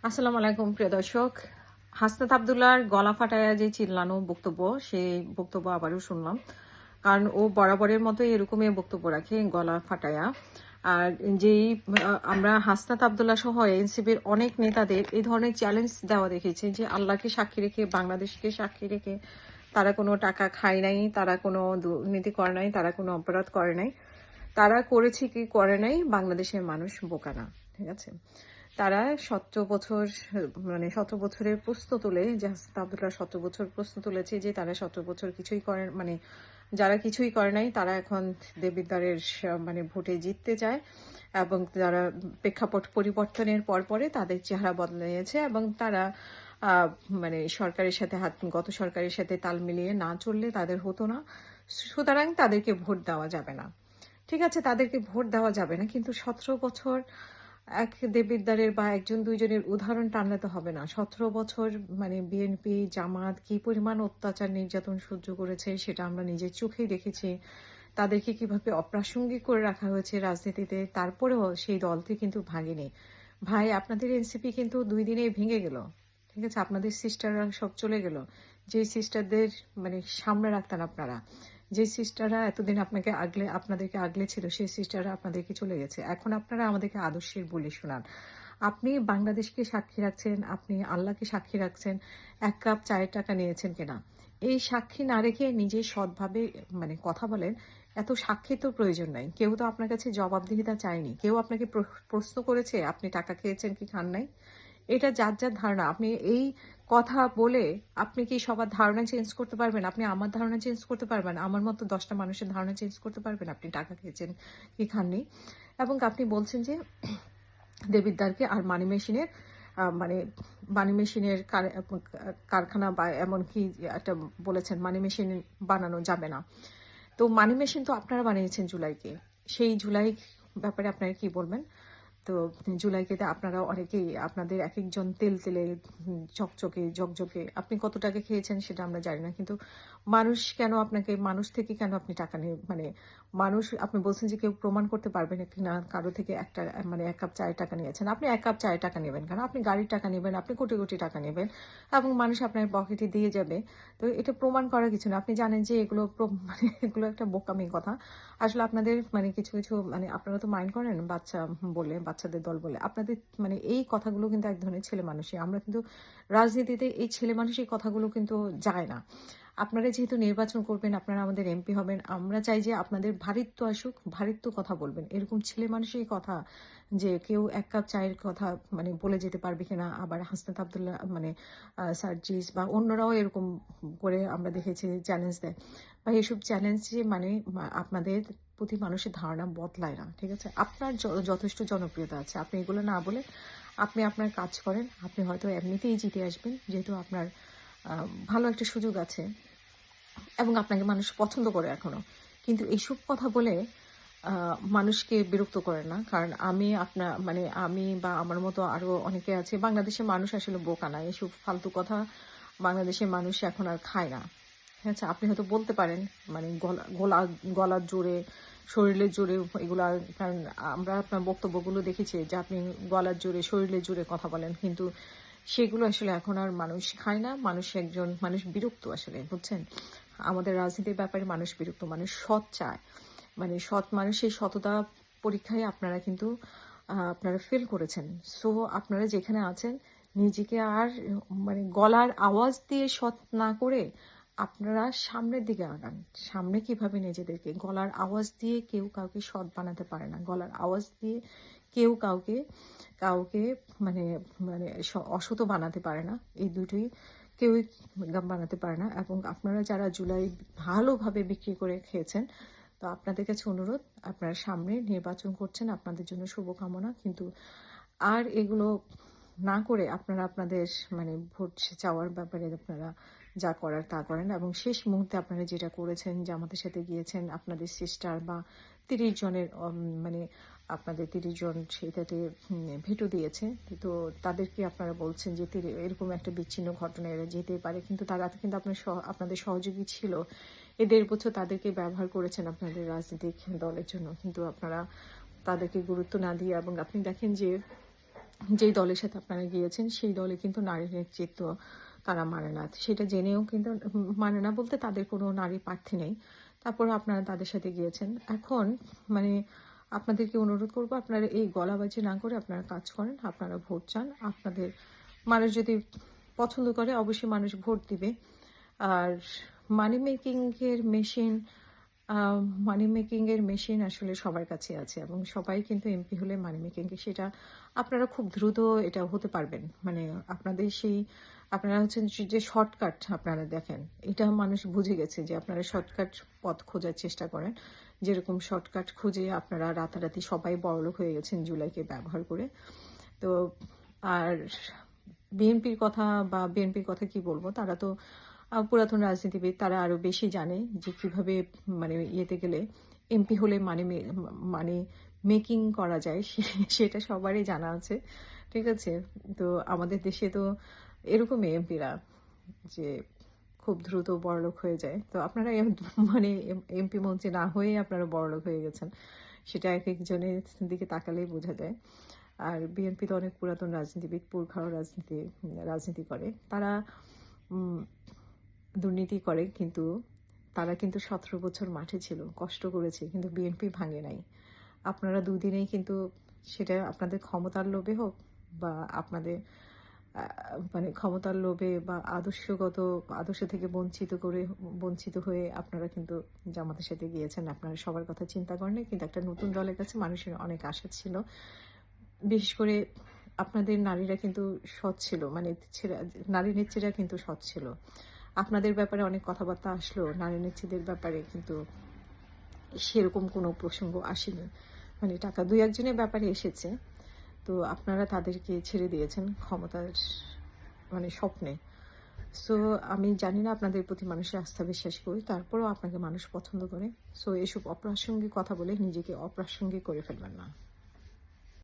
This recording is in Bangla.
আসসালামু আলাইকুম প্রিয় দর্শক। হাসনাত আবদুল্লাহর গলা ফাটায়া যে চিল্লানো বক্তব্য, সেই বক্তব্য আবারও শুনলাম। কারণ ও বরাবরের মতোই এরকমই বক্তব্য রাখে, গলা ফাটায়া। আর যেই আমরা হাসনাত আবদুল্লাহ সহ এনসিপির অনেক নেতাদের এই ধরনের চ্যালেঞ্জ দেওয়া দেখেছি যে আল্লাহকে সাক্ষী রেখে, বাংলাদেশকে সাক্ষী রেখে তারা কোনো টাকা খায় নাই, তারা কোনো দুর্নীতি করে নাই, তারা কোনো অপরাধ করে নাই। তারা করেছে কি করে নাই, বাংলাদেশের মানুষ বোকা না। ঠিক আছে, তারা 17 বছর, মানে 17 বছরের প্রশ্ন তুলে, যে হাসনাত আবদুল্লাহ 17 বছর প্রশ্ন তুলেছে যে তারা 17 বছর কিছুই করে, মানে যারা কিছুই করে নাই তারা এখন দেবিদ্বারের মানে ভোটে জিততে চায়, এবং যারা প্রেক্ষাপট পরিবর্তনের পরে তাদের চেহারা বদলেছে, এবং তারা মানে সরকারের সাথে গত সরকারের সাথে তাল মিলিয়ে না চললে তাদের হতো না। সুতরাং তাদেরকে ভোট দেওয়া যাবে না। ঠিক আছে, তাদেরকে ভোট দেওয়া যাবে না, কিন্তু 17 বছর এক দেবিদ্বারের বা একজন দুইজনের উদাহরণ টানলে তো হবে না। 17 বছর মানে বিএনপি জামাত কি পরিমাণ অত্যাচার নির্যাতন সহ্য করেছে সেটা আমরা নিজের চোখেই দেখেছি। তাদেরকে কিভাবে অপ্রাসঙ্গিক করে রাখা হয়েছে রাজনীতিতে, তারপরেও সেই দলটি কিন্তু ভাঙেনি। ভাই, আপনাদের এনসিপি কিন্তু 2 দিনেই ভেঙে গেল। ঠিক আছে, আপনাদের সিস্টাররা সব চলে গেল। যে সিস্টারদের মানে সামনে রাখতেন আপনারা, যে সিস্টাররা এতদিন আপনাদেরকে আগলে ছিল, সেই সিস্টাররা আপনাদেরকে চলে গেছে। এখন আপনারা আমাদেরকে আদর্শের বলি শোনান। আপনি বাংলাদেশকে সাক্ষী রাখছেন, আপনি আল্লাহকে সাক্ষী রাখছেন, 1 কাপ চায়ের টাকা নিয়েছেন কিনা এই সাক্ষী না রেখে নিজে সৎভাবে মানে কথা বলেন। এত সাক্ষী তো প্রয়োজন নাই। কেউ তো আপনার কাছে জবাবদিহিতা চায়নি, কেউ আপনাকে প্রশ্ন করেছে আপনি টাকা খেয়েছেন কি খান নাই। এটা যার যার ধারণা। আপনি এই কথা বলে আপনি কি সবার ধারণা চেঞ্জ করতে পারবেন? আপনি আমার ধারণা চেঞ্জ করতে পারবেন? আমার মতো 10টা মানুষের ধারণা চেঞ্জ করতে পারবেন আপনি টাকা খেয়েছেন কি খাননি? এবং আপনি বলছেন যে দেবিদ্বারকে আর মানি মেশিনের মানে মানি মেশিনের কারখানা বা এমন কি একটা বলেছেন, মানি মেশিন বানানো যাবে না। তো মানি মেশিন তো আপনারা বানিয়েছেন জুলাইকে। সেই জুলাই ব্যাপারে আপনারা কি বলবেন? তো জুলাইকে আপনারা অনেকেই, আপনাদের এক একজন তেল তেলে চকচকে ঝকঝকে, আপনি কত টাকা খেয়েছেন সেটা আমরা জানি না, কিন্তু মানুষ থেকে কেন আপনি টাকা নিয়ে মানে মানুষ, আপনি বলছেন যে কেউ প্রমাণ করতে পারবে না কিনা কারো থেকে একটা মানে 1 কাপ চায়ের টাকা নিয়েছেন। আপনি 1 কাপ চায়ের টাকা নেবেন কেন? আপনি গাড়ির টাকা নেবেন, আপনি কোটি কোটি টাকা নেবেন, এবং মানুষ আপনার পকেটে দিয়ে যাবে। তো এটা প্রমাণ করার কিছু না। আপনি জানেন যে এগুলো মানে এগুলো একটা বোকামি কথা। আসলে আপনাদের মানে কিছু কিছু মানে আপনারা তো মাইন্ড করেন বাচ্চা বলে, বাচ্চাদের দল বলে। আপনাদের মানে এই কথাগুলো কিন্তু এক ধরনের ছেলে মানুষই। আমরা কিন্তু রাজনীতিতে এই ছেলে মানুষের কথাগুলো কিন্তু যায় না। আপনারা যেহেতু নির্বাচন করবেন, আপনারা আমাদের এমপি হবেন, আমরা চাই যে আপনাদের ভারিত্ব আসুক, ভারিত্ব কথা বলবেন। এরকম ছেলে মানুষের কথা যে কেউ 1 কাপ চায়ের কথা মানে বলে যেতে পারবে কিনা। আবার হাসনাত আবদুল্লাহ মানে সার্জিস বা অন্যরাও এরকম করে আমরা দেখেছি চ্যালেঞ্জ দেয়। বা এসব চ্যালেঞ্জে মানে আপনাদের প্রতি মানুষের ধারণা বদলায় না। ঠিক আছে, আপনার যথেষ্ট জনপ্রিয়তা আছে, আপনি এগুলো না বলে আপনি আপনার কাজ করেন। আপনি হয়তো এমনিতেই জিতে আসবেন, যেহেতু আপনার ভালো একটা সুযোগ আছে এবং আপনাকে মানুষ পছন্দ করে এখনো। কিন্তু এইসব কথা বলে মানুষকে বিরক্ত করেন না। কারণ আমি বা আমার মতো আরো অনেকে আছে। বাংলাদেশের মানুষ আসলে বোকা না, এসব ফালতু কথা বাংলাদেশের মানুষ এখন আর খায় না। ঠিক আছে, আপনি হয়তো বলতে পারেন মানে গলার জোরে, শরীরের জোরে এগুলা, কারণ আমরা আপনার বক্তব্যগুলো দেখেছি যে আপনি গলার জোরে, শরীরের জোরে কথা বলেন, কিন্তু সেগুলো আসলে এখন আর মানুষ খায় না। মানুষ বিরক্ত আসলে, বুঝছেন? আমাদের রাজনীতির ব্যাপারে মানুষ বিরক্ত, মানুষ সৎ চায়। মানে সৎ মানুষের সততা পরীক্ষায় আপনারা কিন্তু আপনারা ফেল করেছেন। সো আপনারা যেখানে আছেন, নিজেকে আর মানে গলার আওয়াজ দিয়ে সৎ না করে আপনারা সামনের দিকে আগান। সামনে কিভাবে নিজেদেরকে, গলার আওয়াজ দিয়ে কেউ কাউকে সৎ বানাতে পারে না। গলার আওয়াজ দিয়ে কেউ কাউকে কাউকে মানে মানে অসৎ বানাতে পারে না। এই দুটোই কেউই বানাতে পারে না। এবং আপনারা যারা জুলাই ভালোভাবে বিক্রি করে খেয়েছেন, তো আপনাদের কাছে অনুরোধ, আপনারা সামনে নির্বাচন করছেন, আপনাদের জন্য শুভকামনা। কিন্তু আর এগুলো না করে আপনারা আপনাদের মানে ভোট চাওয়ার ব্যাপারে আপনারা যা করার তা করেন। এবং শেষ মুহূর্তে আপনারা যেটা করেছেন যে আমাদের সাথে গিয়েছেন, আপনাদের সিস্টার বা 30 জনের মানে আপনাদের 30 জন সেটাতে ভেটো দিয়েছে। তো তাদেরকে আপনারা বলছেন যে এরকম একটা বিচ্ছিন্ন ঘটনা এরা যেতে পারে, কিন্তু তারা কিন্তু আপনাদের সহযোগী ছিল। এই 1.5 বছর তাদেরকে ব্যবহার করেছেন আপনাদের রাজনৈতিক দলের জন্য, কিন্তু আপনারা তাদেরকে গুরুত্ব না দিয়ে, এবং আপনি দেখেন যে যেই দলের সাথে আপনারা গিয়েছেন সেই দলে কিন্তু নারী নেতৃত্ব তারা মানে না। সেটা জেনেও কিন্তু মানে না বলতে তাদের কোনো নারী প্রার্থী নেই। তারপরেও আপনারা তাদের সাথে গিয়েছেন। এখন মানে আপনাদেরকে অনুরোধ করব আপনারা এই গলাবাজি না করে আপনারা কাজ করেন। আপনারা ভোট চান। আপনাদের মানুষ যদি পছন্দ করে অবশ্যই মানুষ ভোট দিবে। আর মানি মেকিং এর মেশিন মানি মেকিং এর মেশিন আসলে সবার কাছে আছে এবং সবাই কিন্তু এমপি হলে মানি মেকিং সেটা আপনারা খুব দ্রুত এটা হতে পারবেন। মানে আপনাদের সেই আপনারা হচ্ছেন যে শর্টকাট আপনারা দেখেন, এটা মানুষ বুঝে গেছে যে আপনারা শর্টকাট পথ খোঁজার চেষ্টা করেন। যেরকম শর্টকাট খুঁজে আপনারা রাতারাতি সবাই বড়লোক হয়ে গেছেন জুলাইকে ব্যবহার করে। তো আর বিএনপির কথা কি বলবো, তারা তো পুরাতন রাজনীতিবিদ, তারা আরো বেশি জানে যে কিভাবে মানে ইয়েতে গেলে এমপি হলে মানে মেকিং করা যায় সেটা সবারই জানা আছে। ঠিক আছে, তো আমাদের দেশে তো এরকমই এমপিরা যে খুব দ্রুত বড়লোক হয়ে যায়। তো আপনারা মানে এমপি মন্ত্রী না হয়ে আপনারা বড়লোক হয়ে গেছেন, সেটা এক একজনের দিকে তাকালেই বোঝা যায়। আর বিএনপি তো অনেক পুরাতন রাজনীতিবিদ, পুরখাও রাজনীতি করে তারা। দুর্নীতি করে, কিন্তু তারা কিন্তু 17 বছর মাঠে ছিল, কষ্ট করেছে, কিন্তু বিএনপি ভাঙে নাই। আপনারা দুদিনেই কিন্তু সেটা আপনাদের ক্ষমতার লোভে হোক বা আপনাদের মানে ক্ষমতার লোভে বা আদর্শ থেকে বঞ্চিত হয়ে আপনারা কিন্তু জামাতের সাথে গিয়েছেন। আপনারা সবার কথা চিন্তা করেন, কিন্তু একটা নতুন দলের কাছে মানুষের অনেক আশা ছিল। বিশেষ করে আপনাদের নারীরা কিন্তু সৎ ছিল, মানে নারী নেত্রীরা কিন্তু সৎ ছিল। আপনাদের ব্যাপারে অনেক কথাবার্তা আসলো, নারী নেত্রীদের ব্যাপারে কিন্তু সেরকম কোনো প্রসঙ্গ আসেনি। মানে টাকা দুই একজনের ব্যাপারে এসেছে, তো আপনারা তাদেরকে ছেড়ে দিয়েছেন ক্ষমতার মানে স্বপ্নে। সো আমি জানি না আপনাদের প্রতি মানুষের আস্থা বিশ্বাস করি, তারপরেও আপনাকে মানুষ পছন্দ করে। সো এসব অপ্রাসঙ্গিক কথা বলে নিজেকে অপ্রাসঙ্গিক করে ফেলবেন না।